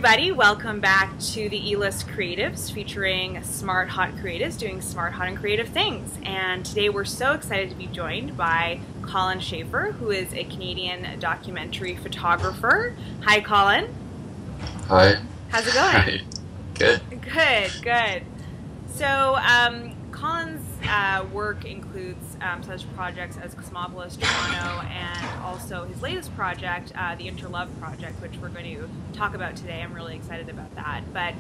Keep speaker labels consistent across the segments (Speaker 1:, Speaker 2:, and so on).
Speaker 1: everybody, welcome back to the E-List Creatives featuring smart, hot creatives doing smart, hot, and creative things. And today we're so excited to be joined by Colin Shafer, who is a Canadian documentary photographer. Hi, Colin.
Speaker 2: Hi.
Speaker 1: How's it going?
Speaker 2: Hi. Good.
Speaker 1: Good. So, Colin's work includes such projects as Cosmopolis Toronto and also his latest project, the Interlove Project, which we're going to talk about today. I'm really excited about that. But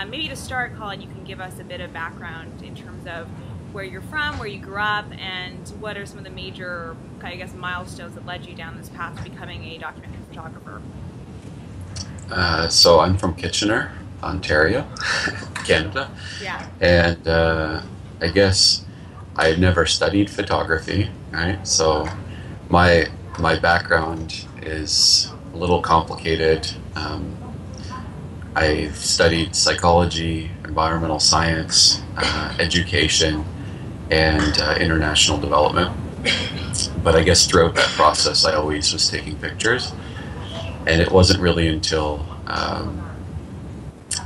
Speaker 1: maybe to start, Colin, you can give us a bit of background in terms of where you're from, where you grew up, and what are some of the major, I guess, milestones that led you down this path to becoming a documentary photographer.
Speaker 2: So I'm from Kitchener, Ontario, Canada.
Speaker 1: Yeah.
Speaker 2: And I guess I've never studied photography, right? So my background is a little complicated. I've studied psychology, environmental science, education, and international development. But I guess throughout that process, I always was taking pictures. And it wasn't really until,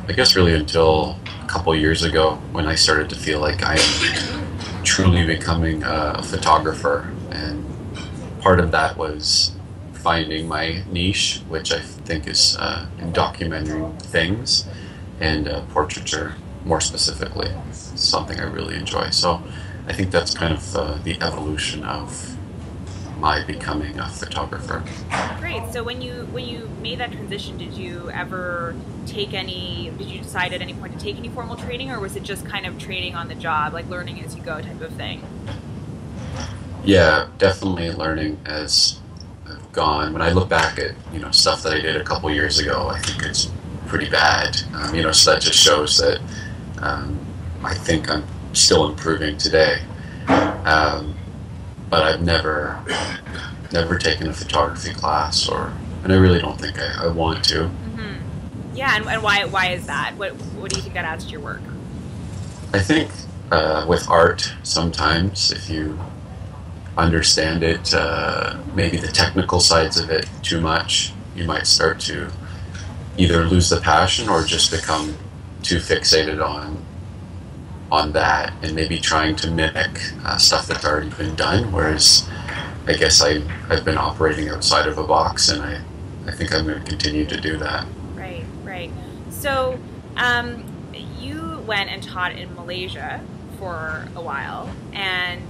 Speaker 2: until a couple years ago when I started to feel like I am truly becoming a photographer. And part of that was finding my niche, which I think is in documenting things and portraiture more specifically. It's something I really enjoy. So I think that's kind of the evolution of my becoming a photographer.
Speaker 1: Great. So when you made that transition, did you decide at any point to take any formal training, or was it just kind of training on the job, like learning as you go type of thing?
Speaker 2: Yeah, definitely learning as I've gone. When I look back at, stuff that I did a couple years ago, I think it's pretty bad. So that just shows that I think I'm still improving today. But I've never taken a photography class, and I really don't think I want to.
Speaker 1: Mm-hmm. Yeah, and why is that? What do you think that adds to your work?
Speaker 2: I think with art, sometimes if you understand it, maybe the technical sides of it too much, you might start to either lose the passion or just become too fixated on that, and maybe trying to mimic stuff that's already been done, whereas I guess I've been operating outside of a box, and I think I'm going to continue to do that.
Speaker 1: Right. So you went and taught in Malaysia for a while, and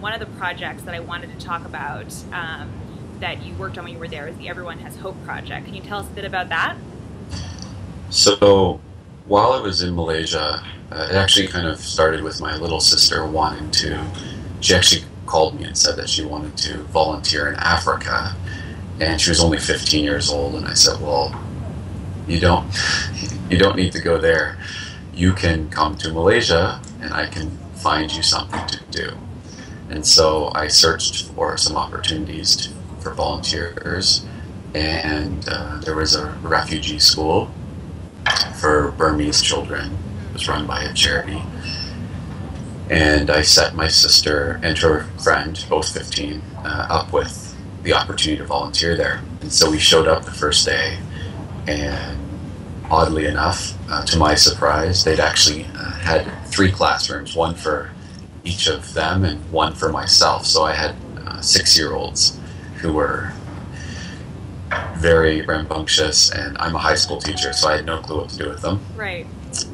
Speaker 1: one of the projects that I wanted to talk about that you worked on when you were there is the Everyone Has Hope project. Can you tell us a bit about that?
Speaker 2: So while I was in Malaysia, it actually kind of started with my little sister wanting to, she actually called me and said that she wanted to volunteer in Africa, and she was only 15 years old, and I said, well, you don't need to go there. You can come to Malaysia and I can find you something to do. And so I searched for some opportunities for volunteers, and there was a refugee school for Burmese children. It was run by a charity, and I set my sister and her friend, both 15, up with the opportunity to volunteer there. And so we showed up the first day, and oddly enough, to my surprise, they'd actually had 3 classrooms, one for each of them and one for myself. So I had 6-year-olds who were very rambunctious, and I'm a high school teacher, so I had no clue what to do with them.
Speaker 1: Right.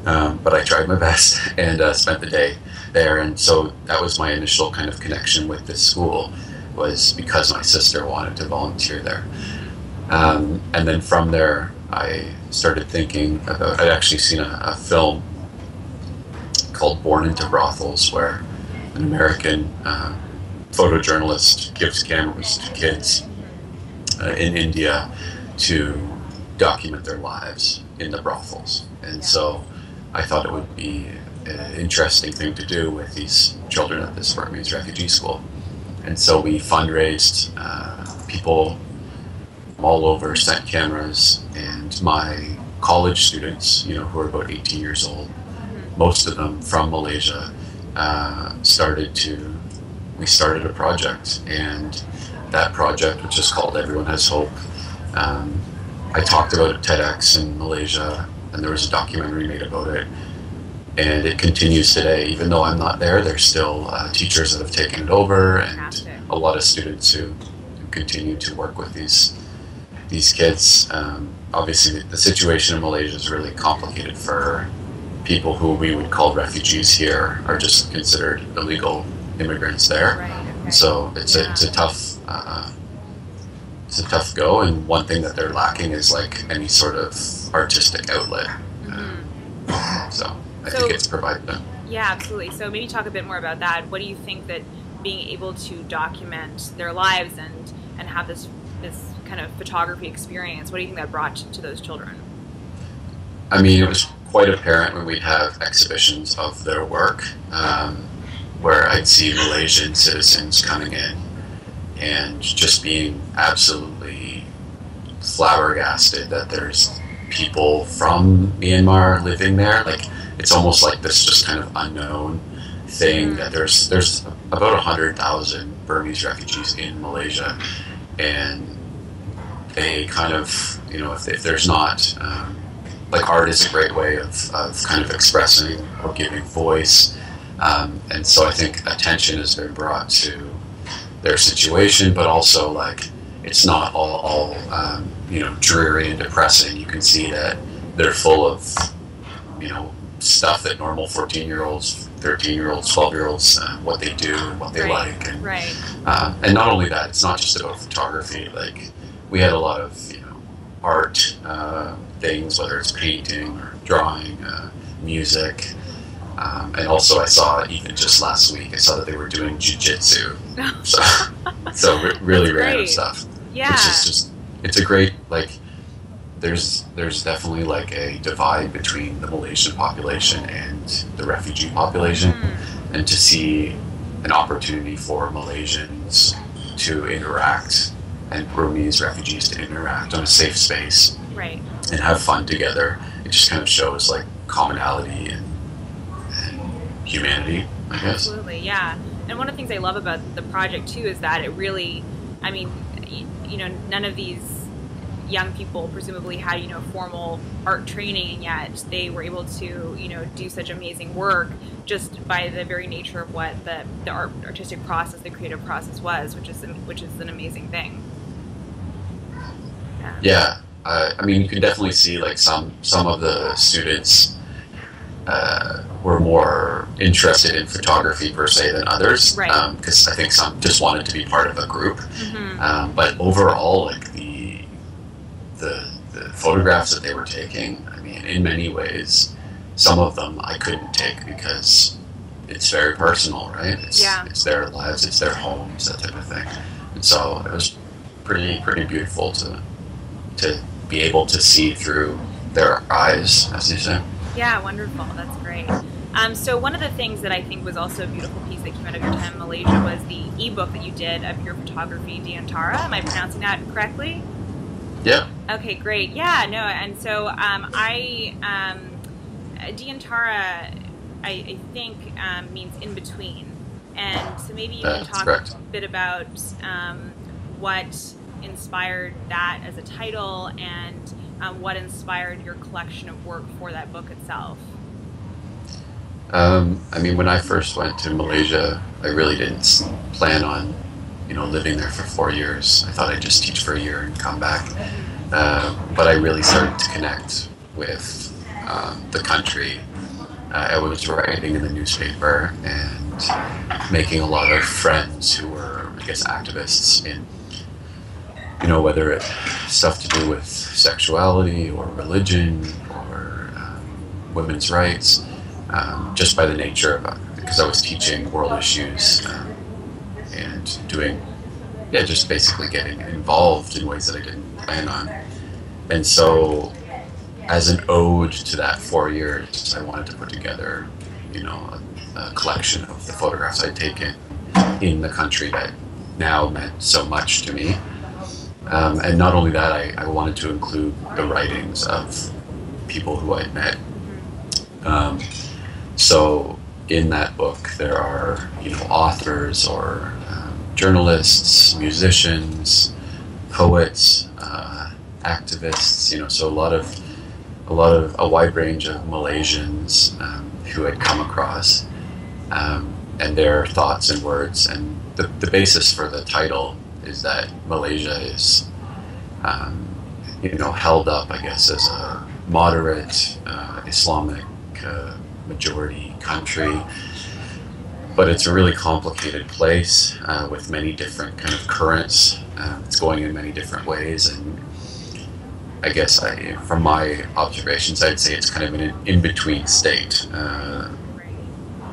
Speaker 2: But I tried my best and spent the day there, and so that was my initial kind of connection with this school, was because my sister wanted to volunteer there. And then from there, I started thinking about, I'd actually seen a film called Born into Brothels, where an American photojournalist gives cameras to kids in India to document their lives in the brothels. And so I thought it would be an interesting thing to do with these children at this Burmese refugee school. And so we fundraised, people from all over sent cameras, and my college students, who are about 18 years old, most of them from Malaysia, we started a project, and that project, which is called Everyone Has Hope, I talked about it at TEDx in Malaysia, and there was a documentary made about it. And it continues today. Even though I'm not there, there's still teachers that have taken it over, and a lot of students who continue to work with these kids. Obviously, the situation in Malaysia is really complicated for people who we would call refugees here, are just considered illegal immigrants there.
Speaker 1: Right. Okay.
Speaker 2: So it's a tough go. And one thing that they're lacking is like any sort of artistic outlet. So I think it's provided them.
Speaker 1: Yeah, absolutely. So maybe talk a bit more about that. What do you think that being able to document their lives and have this kind of photography experience, what do you think that brought to those children?
Speaker 2: I mean, it was quite apparent when we'd have exhibitions of their work, where I'd see Malaysian citizens coming in and just being absolutely flabbergasted that there's people from Myanmar living there. Like, it's almost like this just kind of unknown thing that there's about 100,000 Burmese refugees in Malaysia, and they kind of, you know, if there's not, like, art is a great way of kind of expressing or giving voice, and so I think attention has been brought to their situation, but also, like, it's not all you know, dreary and depressing. You can see that they're full of, you know, stuff that normal 14-year-olds, 13-year-olds, 12-year-olds, what they do, what they like, and and not only that, it's not just about photography. Like, we had a lot of, you know, art things, whether it's painting or drawing, music, and also I saw, even just last week, I saw that they were doing jiu-jitsu, so really random stuff.
Speaker 1: Yeah,
Speaker 2: it's just it's a great, like, there's definitely like a divide between the Malaysian population and the refugee population, and to see an opportunity for Malaysians to interact and Burmese refugees to interact on a safe space, and have fun together, it just kind of shows like commonality and humanity, I guess.
Speaker 1: Absolutely, yeah. And one of the things I love about the project too is that it really, I mean, you know, none of these young people presumably had, you know, formal art training, and yet they were able to, you know, do such amazing work just by the very nature of what the artistic process, the creative process was, which is an amazing thing.
Speaker 2: Yeah, I mean, you can definitely see like some of the students were more interested in photography per se than others, because I think some just wanted to be part of a group. But overall, like the photographs that they were taking, I mean, in many ways, some of them I couldn't take because it's very personal, right? It's their lives, it's their homes, that type of thing. And so it was pretty beautiful to be able to see through their eyes, as you say.
Speaker 1: Yeah, wonderful. That's great. So one of the things that I think was also a beautiful piece that came out of your time in Malaysia was the ebook that you did of your photography, Diantara. Am I pronouncing that correctly?
Speaker 2: Yeah.
Speaker 1: Okay, great. Yeah, no, and so Diantara, I think means in between, and so maybe you can talk a bit about what inspired that as a title, and what inspired your collection of work for that book itself.
Speaker 2: I mean, when I first went to Malaysia, I really didn't plan on, you know, living there for 4 years. I thought I'd just teach for a year and come back. But I really started to connect with the country. I was writing in the newspaper and making a lot of friends who were, I guess, activists in, you know, whether it's stuff to do with sexuality or religion or women's rights, just by the nature of it, because I was teaching world issues and doing, just basically getting involved in ways that I didn't plan on. And so, as an ode to that 4 years, I wanted to put together, you know, a collection of the photographs I'd taken in the country that now meant so much to me. And not only that, I wanted to include the writings of people who I'd met. So in that book, there are, you know, authors or journalists, musicians, poets, activists, so a wide range of Malaysians who had come across, and their thoughts and words. And the basis for the title is that Malaysia is, held up, I guess, as a moderate Islamic majority country, but it's a really complicated place with many different kind of currents. It's going in many different ways, and I guess from my observations, I'd say it's kind of an in-between state,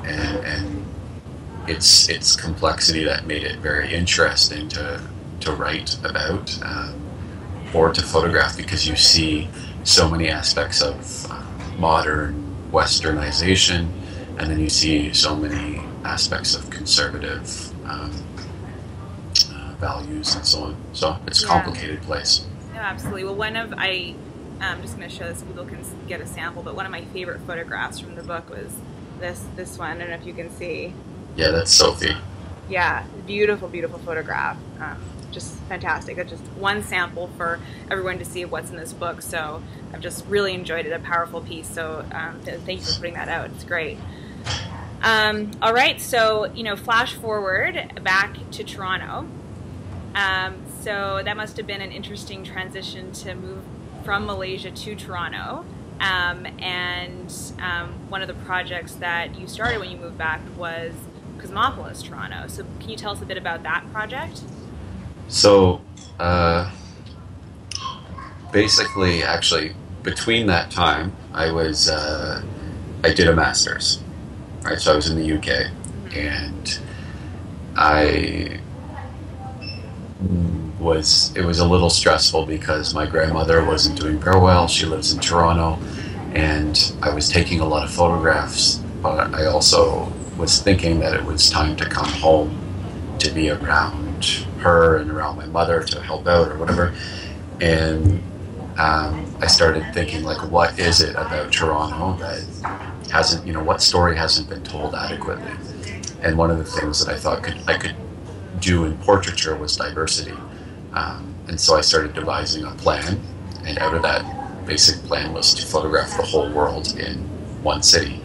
Speaker 2: and its complexity that made it very interesting to write about or to photograph, because you see so many aspects of modern westernization, and then you see so many aspects of conservative values and so on. So it's a complicated place.
Speaker 1: No, absolutely. Well, I'm just going to show this so people can get a sample, but one of my favorite photographs from the book was this one. I don't know if you can see.
Speaker 2: Yeah, that's Sophie.
Speaker 1: Yeah, beautiful, beautiful photograph. Just fantastic. That's just one sample for everyone to see what's in this book. So I've just really enjoyed it, a powerful piece. So thank you for putting that out. It's great. All right, so, flash forward back to Toronto. So that must have been an interesting transition to move from Malaysia to Toronto. And one of the projects that you started when you moved back was Cosmopolis Toronto. So can you tell us a bit about that project?
Speaker 2: So basically, actually, between that time, I did a master's, right? So I was in the UK, and it was a little stressful because my grandmother wasn't doing very well. She lives in Toronto, and I was taking a lot of photographs, but I also was thinking that it was time to come home to be around her and around my mother to help out or whatever. And I started thinking, like, what is it about Toronto that hasn't, what story hasn't been told adequately? And one of the things that I thought I could do in portraiture was diversity. And so I started devising a plan, and out of that basic plan was to photograph the whole world in one city.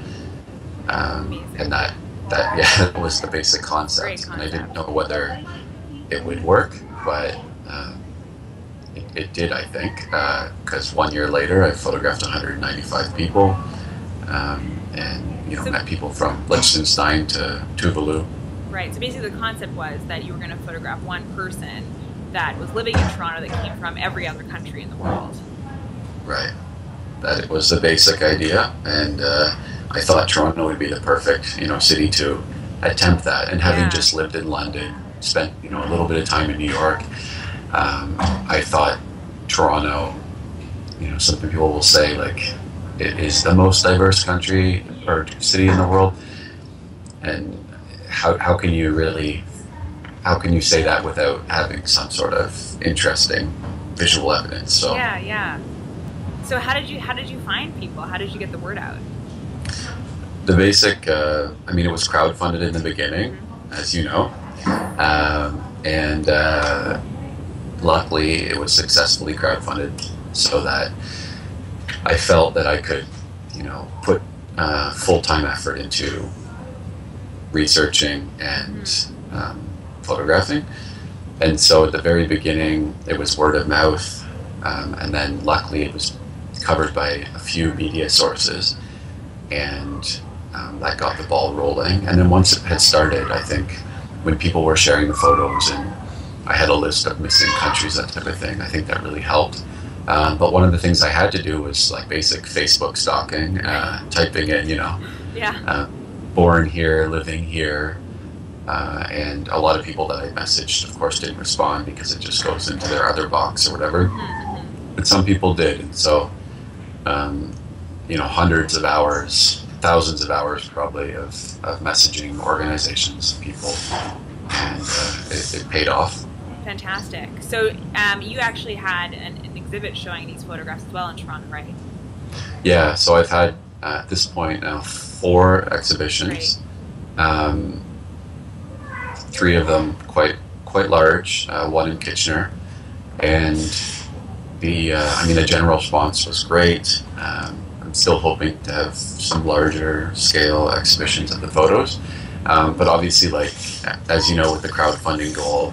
Speaker 2: And that was the basic concept. And I didn't know whether it would work, but it did, I think, because 1 year later I photographed 195 people, and met people from Liechtenstein to Tuvalu.
Speaker 1: Right, so basically the concept was that you were going to photograph one person that was living in Toronto that came from every other country in the world.
Speaker 2: Right, that was the basic idea, and I thought Toronto would be the perfect, city to attempt that. And having just lived in London, spent, a little bit of time in New York, I thought Toronto, some people will say, like, it is the most diverse country or city in the world. And how can you say that without having some sort of interesting visual evidence? So
Speaker 1: yeah. So how did you find people? How did you get the word out?
Speaker 2: The basic, it was crowdfunded in the beginning, as you know, and luckily it was successfully crowdfunded, so that I felt that I could, put full-time effort into researching and photographing. And so at the very beginning, it was word of mouth, and then luckily it was covered by a few media sources, and that got the ball rolling. And then once it had started, I think when people were sharing the photos and I had a list of missing countries, that type of thing, I think that really helped. But one of the things I had to do was like basic Facebook stalking, typing in, born here, living here, and a lot of people that I messaged, of course, didn't respond because it just goes into their other box or whatever. But some people did, and so, hundreds of hours, thousands of hours probably of messaging organizations, people, and it paid off.
Speaker 1: Fantastic. So you actually had an exhibit showing these photographs as well in Toronto, right?
Speaker 2: Yeah, so I've had, at this point now, 4 exhibitions.
Speaker 1: Great.
Speaker 2: 3 of them quite large, one in Kitchener, and I mean, the general response was great. I'm still hoping to have some larger scale exhibitions of the photos. But obviously, like, as you know, with the crowdfunding goal,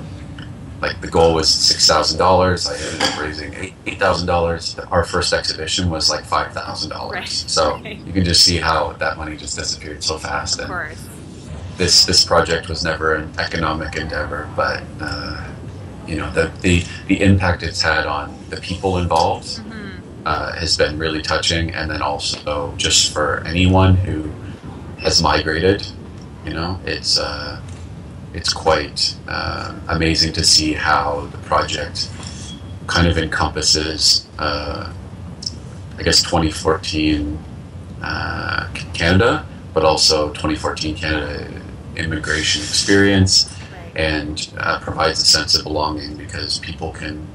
Speaker 2: like the goal was $6,000. I ended up raising $8,000. Our first exhibition was like $5,000.
Speaker 1: Right.
Speaker 2: So
Speaker 1: Right.
Speaker 2: you can just see how that money just disappeared so fast.
Speaker 1: Of
Speaker 2: And
Speaker 1: course.
Speaker 2: this project was never an economic endeavor, but you know, the impact it's had on the people involved has been really touching. And then also just for anyone who has migrated, you know, it's quite amazing to see how the project kind of encompasses, I guess, 2014 Canada, but also 2014 Canada immigration experience,
Speaker 1: Right.
Speaker 2: and provides a sense of belonging because people can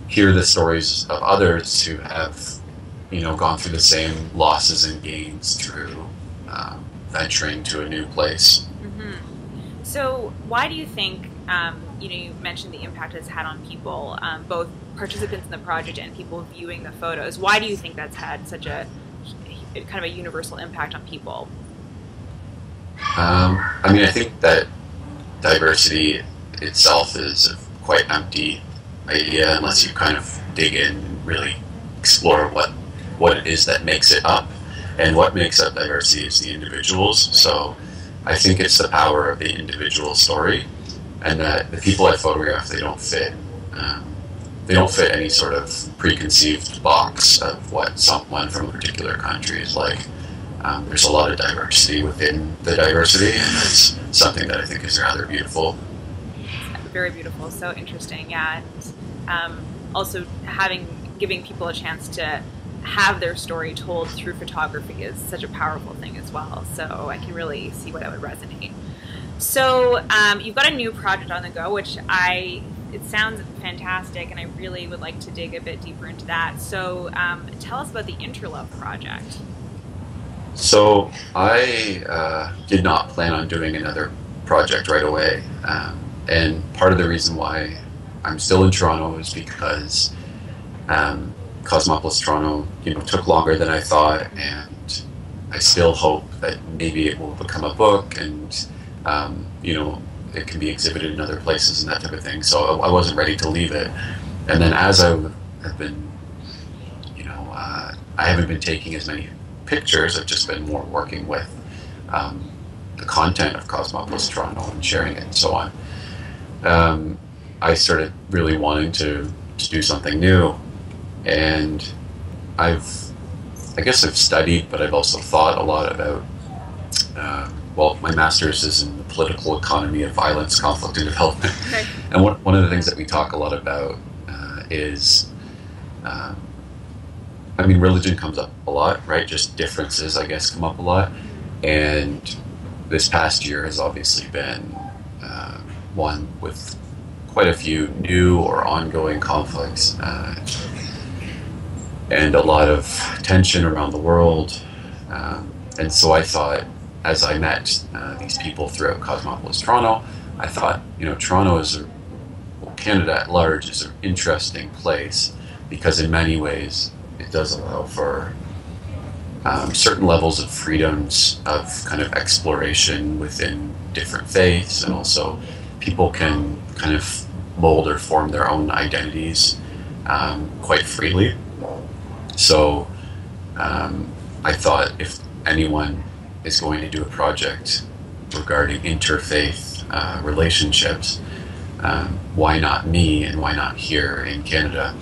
Speaker 2: hear the stories of others who have, you know, gone through the same losses and gains through venturing to a new place.
Speaker 1: So why do you think, you know, you mentioned the impact it's had on people, both participants in the project and people viewing the photos. Why do you think that's had such a kind of a universal impact on people?
Speaker 2: I mean, I think that diversity itself is a quite empty idea unless you kind of dig in and really explore what it is that makes it up. And what makes up diversity is the individuals. So I think it's the power of the individual story, and that the people I photograph, they don't fit any sort of preconceived box of what someone from a particular country is like. There's a lot of diversity within the diversity, and it's something that I think is rather beautiful.
Speaker 1: Very beautiful, so interesting, yeah. And also giving people a chance to have their story told through photography is such a powerful thing as well. So I can really see why that would resonate. So you've got a new project on the go, which it sounds fantastic, and I really would like to dig a bit deeper into that. So tell us about the Interlove project.
Speaker 2: So I did not plan on doing another project right away, and part of the reason why I'm still in Toronto is because Cosmopolis Toronto, you know, took longer than I thought, and I still hope that maybe it will become a book, and you know, it can be exhibited in other places and that type of thing. So I wasn't ready to leave it, and then as I have been, you know, I haven't been taking as many pictures. I've just been more working with the content of Cosmopolis Toronto and sharing it and so on. I started really wanting to do something new. And I guess I've studied, but I've also thought a lot about, well, my master's is in the political economy of violence, conflict, and development.
Speaker 1: Okay.
Speaker 2: And one of the things that we talk a lot about is, I mean, religion comes up a lot, right? Just differences, I guess, come up a lot. And this past year has obviously been one with quite a few new or ongoing conflicts. And a lot of tension around the world. And so I thought, as I met these people throughout Cosmopolis Toronto, I thought, you know, Toronto Canada at large is an interesting place because in many ways it does allow for certain levels of freedoms of kind of exploration within different faiths, and also people can kind of mold or form their own identities quite freely. So I thought if anyone is going to do a project regarding interfaith relationships, why not me and why not here in Canada?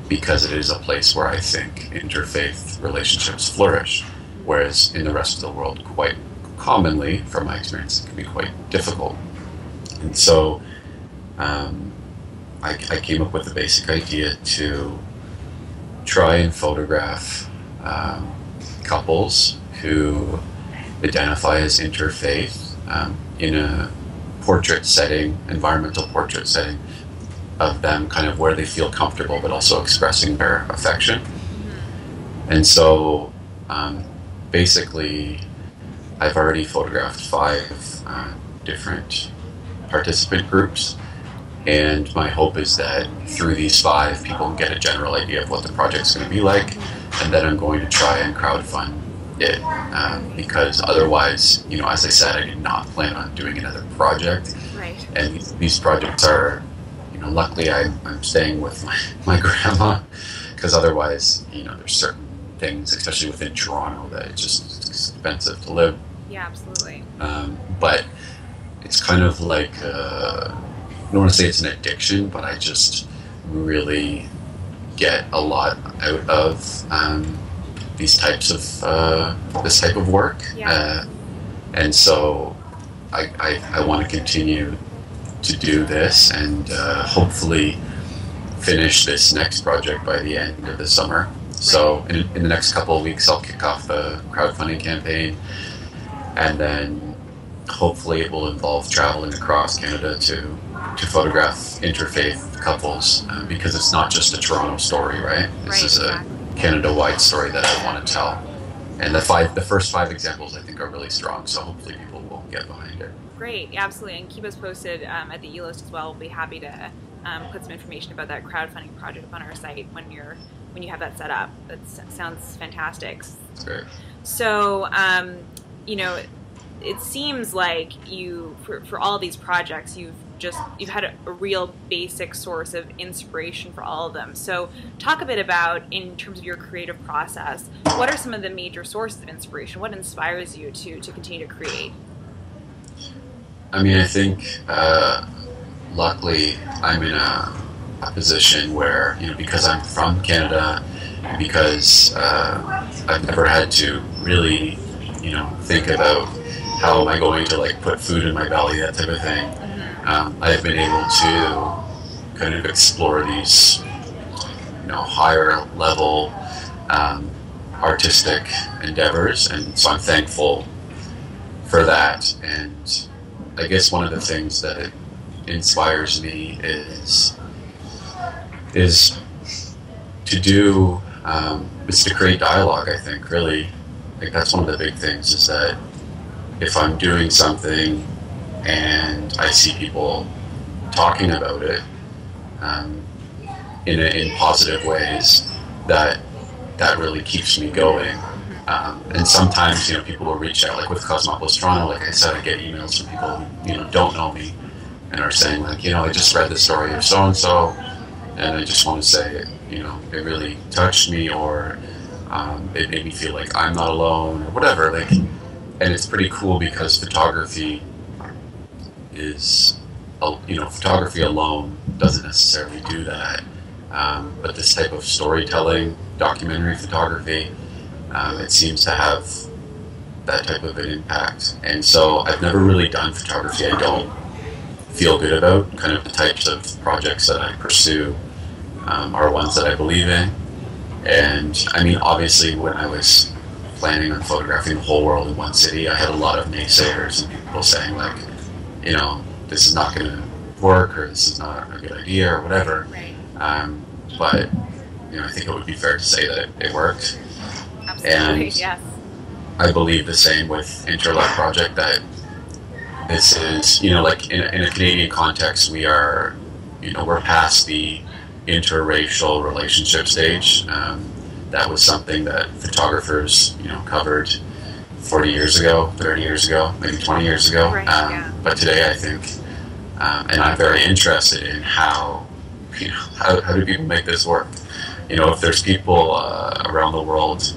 Speaker 2: Because it is a place where I think interfaith relationships flourish, whereas in the rest of the world, quite commonly, from my experience, it can be quite difficult. And so I came up with the basic idea to try and photograph couples who identify as interfaith in a portrait setting, environmental portrait setting, of them kind of where they feel comfortable but also expressing their affection. And so basically I've already photographed 5 different participant groups, And my hope is that through these 5, people can get a general idea of what the project's going to be like, and then I'm going to try and crowdfund it, because otherwise, as I said, I did not plan on doing another project.
Speaker 1: Right.
Speaker 2: And these projects are, luckily I'm staying with my grandma, because otherwise, there's certain things, especially within Toronto, that it's just expensive to live.
Speaker 1: Yeah, absolutely.
Speaker 2: But it's kind of like, I don't want to say it's an addiction, but I just really get a lot out of this type of work.
Speaker 1: Yeah.
Speaker 2: And so I want to continue to do this, and hopefully finish this next project by the end of the summer. Right. So in the next couple of weeks, I'll kick off the crowdfunding campaign, and then hopefully it will involve traveling across Canada to photograph interfaith couples, because it's not just a Toronto story, right? This is a Canada-wide story that I want to tell. And the first 5 examples I think are really strong, so hopefully people will get behind it.
Speaker 1: Great, absolutely, and keep us posted at the E-List as well. We'll be happy to put some information about that crowdfunding project up on our site when you have that set up. That sounds fantastic.
Speaker 2: That's great.
Speaker 1: So, it seems like for all these projects, you've had a real basic source of inspiration for all of them. So talk a bit about, in terms of your creative process, what are some of the major sources of inspiration? What inspires you to continue to create?
Speaker 2: I mean, I think luckily I'm in a position where, because I'm from Canada, because I've never had to really, think about how am I going to put food in my belly, that type of thing. I've been able to kind of explore these, higher level artistic endeavors, and so I'm thankful for that. And I guess one of the things that inspires me is to create dialogue. I think really, that's one of the big things, is that if I'm doing something and I see people talking about it in positive ways, that really keeps me going. And sometimes, people will reach out, like with Cosmopolis Toronto, like I said, I get emails from people who, don't know me and are saying, I just read the story of so-and-so, and I just want to say, it really touched me, or it made me feel like I'm not alone, or whatever. And it's pretty cool, because photography is, photography alone doesn't necessarily do that. But this type of storytelling, documentary photography, it seems to have that type of an impact. And so I've never really done photography I don't feel good about. Kind of the types of projects that I pursue are ones that I believe in. And I mean, obviously, when I was planning on photographing the whole world in one city, I had a lot of naysayers and people saying this is not going to work, or this is not a good idea, or whatever.
Speaker 1: Right.
Speaker 2: But I think it would be fair to say that it worked.
Speaker 1: Absolutely,
Speaker 2: and
Speaker 1: yes.
Speaker 2: I believe the same with Interlove Project, that this is, in a Canadian context, we're past the interracial relationship stage. That was something that photographers, covered 40 years ago, 30 years ago, maybe 20 years ago.
Speaker 1: Right, yeah.
Speaker 2: But today, I think, and I'm very interested in how do people make this work? If there's people around the world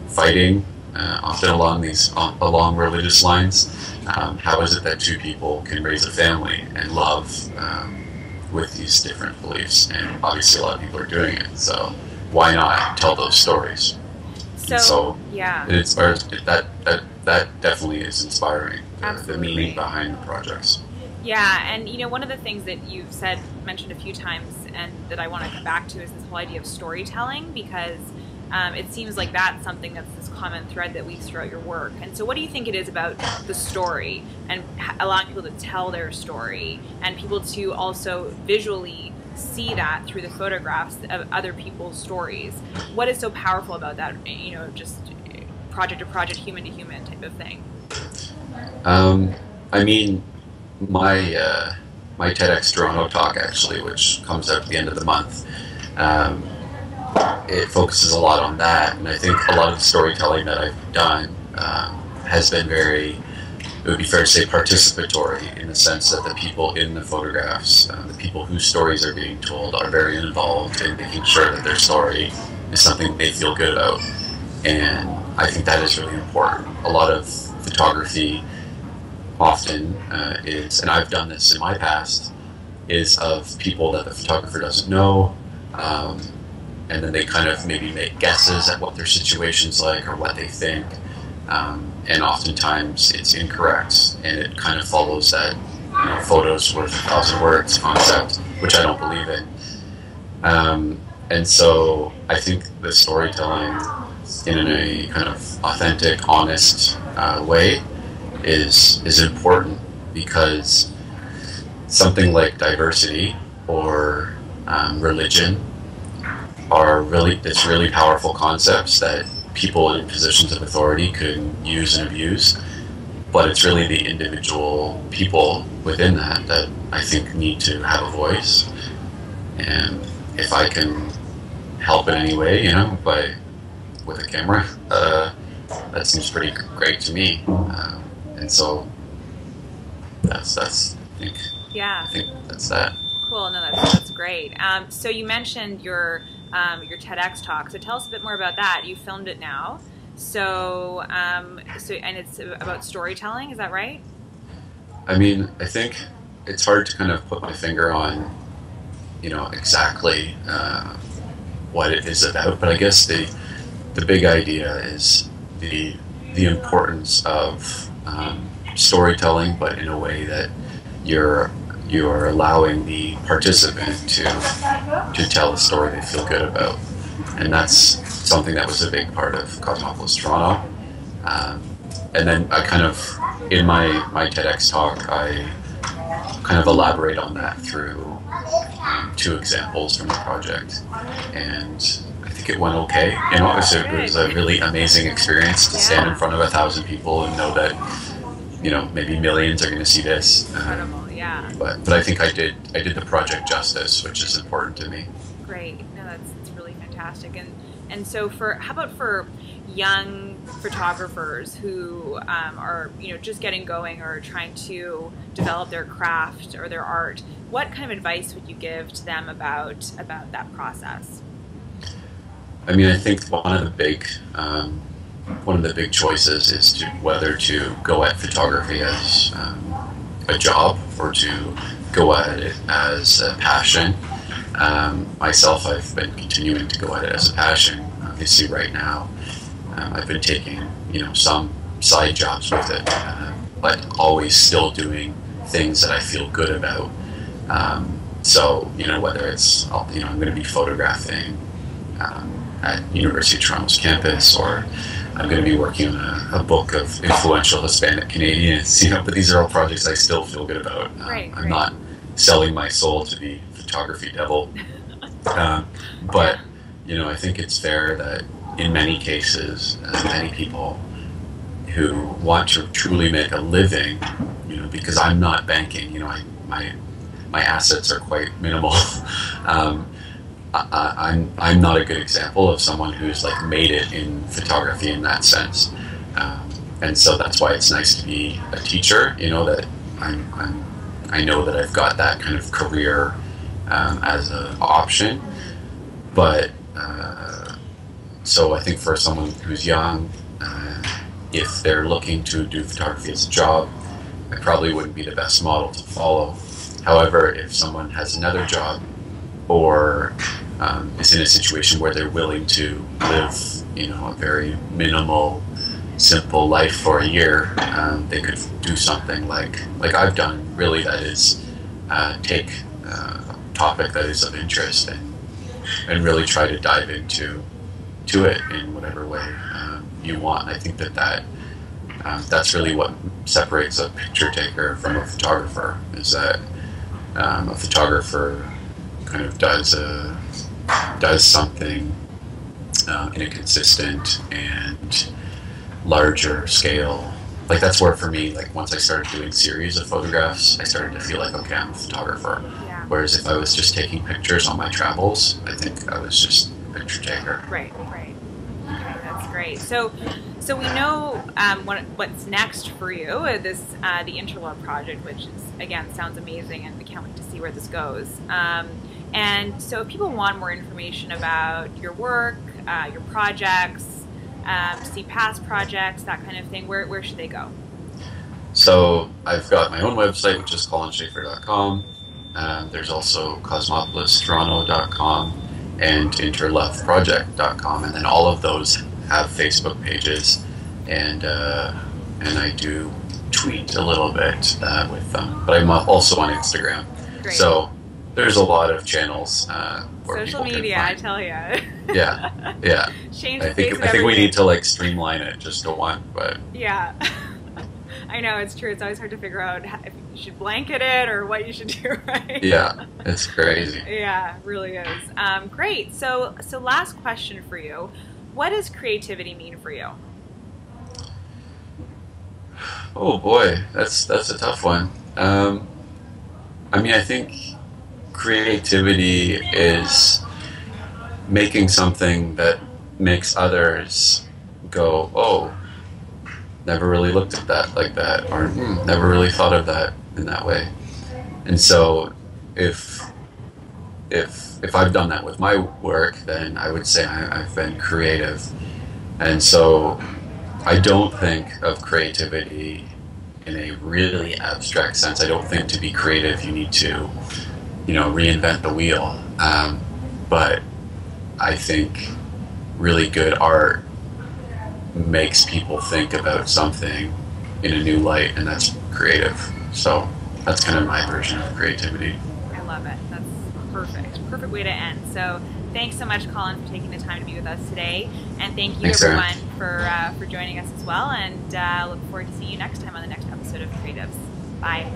Speaker 2: fighting, often along religious lines, how is it that 2 people can raise a family and love with these different beliefs? And obviously, a lot of people are doing it. So why not tell those stories? So
Speaker 1: yeah,
Speaker 2: it inspires. That definitely is inspiring. The meaning behind the projects.
Speaker 1: Yeah, and one of the things that you've mentioned a few times, and that I want to come back to, is this whole idea of storytelling, because it seems like that's something that's this common thread that weaves throughout your work. And so what do you think it is about the story, and allowing people to tell their story, and people to also visually see that through the photographs of other people's stories? What is so powerful about that, just project to project, human to human type of thing?
Speaker 2: I mean, my my TEDx Toronto talk, actually, which comes out at the end of the month, um, it focuses a lot on that. And I think a lot of the storytelling that I've done has been very, it would be fair to say, participatory, in the sense that the people in the photographs, the people whose stories are being told, are very involved in making sure that their story is something they feel good about. And I think that is really important. A lot of photography often is, and I've done this in my past, is of people that the photographer doesn't know, and then they kind of maybe make guesses at what their situation's like or what they think, and oftentimes it's incorrect, and it kind of follows that, you know, photos worth 1,000 words concept, which I don't believe in. And so I think the storytelling in a kind of authentic, honest way is important, because something like diversity or religion are it's really powerful concepts that people in positions of authority could use and abuse, but it's really the individual people within that I think need to have a voice. And if I can help in any way, you know, with a camera, that seems pretty great to me. And so that's
Speaker 1: Yeah.
Speaker 2: I think that's that.
Speaker 1: Cool. No, that's great. So you mentioned your TEDx talk. So tell us a bit more about that. You filmed it now. So and it's about storytelling. Is that right?
Speaker 2: I mean, I think it's hard to kind of put my finger on, you know, exactly what it is about. But I guess the big idea is the importance of storytelling, but in a way that you're allowing the participant to tell a story they feel good about. And that's something that was a big part of Cosmopolis Toronto. And then I kind of, in my TEDx talk, I kind of elaborate on that through 2 examples from the project. And I think it went okay. You know, it was a really amazing experience to stand in front of 1,000 people and know that, you know, maybe millions are going to see this.
Speaker 1: Incredible, yeah.
Speaker 2: But I think I did the project justice, which is important to me.
Speaker 1: Great. No, that's really fantastic. And so how about for young photographers who are, you know, just getting going or trying to develop their craft or their art, what kind of advice would you give to them about that process?
Speaker 2: I mean, I think one of the big choices is to whether to go at photography as a job or to go at it as a passion. Myself, I've been continuing to go at it as a passion. Obviously, right now, I've been taking, you know, some side jobs with it, but always still doing things that I feel good about. So, you know, whether it's, you know, I'm going to be photographing at University of Toronto's campus, or I'm going to be working on a book of influential Hispanic Canadians, you know, but these are all projects I still feel good about. I'm not selling my soul to the photography devil. But, you know, I think it's fair that in many cases, many people who want to truly make a living, you know, because I'm not banking, you know, my assets are quite minimal. I'm not a good example of someone who's like made it in photography in that sense, and so that's why it's nice to be a teacher. You know, that I know that I've got that kind of career as an option, but so I think for someone who's young, if they're looking to do photography as a job, I probably wouldn't be the best model to follow. However, if someone has another job or is in a situation where they're willing to live, you know, a very minimal, simple life for a year, they could do something like I've done, really, that is take a topic that is of interest and really try to dive into it in whatever way you want. I think that's really what separates a picture taker from a photographer, is that a photographer kind of does something in a consistent and larger scale like that's where for me, like once I started doing series of photographs, I started to feel like, okay, I'm a photographer.
Speaker 1: Yeah.
Speaker 2: Whereas if I was just taking pictures on my travels, I think I was just a picture taker.
Speaker 1: Right. Right. Okay, that's great. So we know what's next for you. The Interlove project, which is, again, sounds amazing, and we can't wait to see where this goes. And so if people want more information about your work, your projects, see past projects, that kind of thing, where should they go?
Speaker 2: So I've got my own website, which is colinshafer.com. There's also cosmopolistoronto.com and interloveproject.com, and then all of those have Facebook pages, and I do tweet a little bit with them, but I'm also on Instagram.
Speaker 1: Great.
Speaker 2: So there's a lot of channels where
Speaker 1: Social
Speaker 2: people
Speaker 1: media,
Speaker 2: can
Speaker 1: I
Speaker 2: find.
Speaker 1: tell you.
Speaker 2: Yeah.
Speaker 1: Change
Speaker 2: I
Speaker 1: the face
Speaker 2: think
Speaker 1: of
Speaker 2: I think we
Speaker 1: everything.
Speaker 2: need to like streamline it just to one, but
Speaker 1: Yeah. I know, it's true. It's always hard to figure out if you should blanket it or what you should do, right?
Speaker 2: yeah, it's crazy.
Speaker 1: Yeah, it really is. Great. So last question for you. What does creativity mean for you?
Speaker 2: Oh boy, that's a tough one. I mean, I think creativity is making something that makes others go, oh, never really looked at that like that, or never really thought of that in that way. And so if I've done that with my work, then I would say I've been creative. And so I don't think of creativity in a really abstract sense. I don't think to be creative you need to, reinvent the wheel. But I think really good art makes people think about something in a new light, and that's creative. So that's kind of my version of creativity.
Speaker 1: I love it. That's perfect. Perfect way to end. So thanks so much, Colin, for taking the time to be with us today. And thank you,
Speaker 2: Thanks,
Speaker 1: everyone, for joining us as well. And look forward to seeing you next time on the next episode of Creatives. Bye.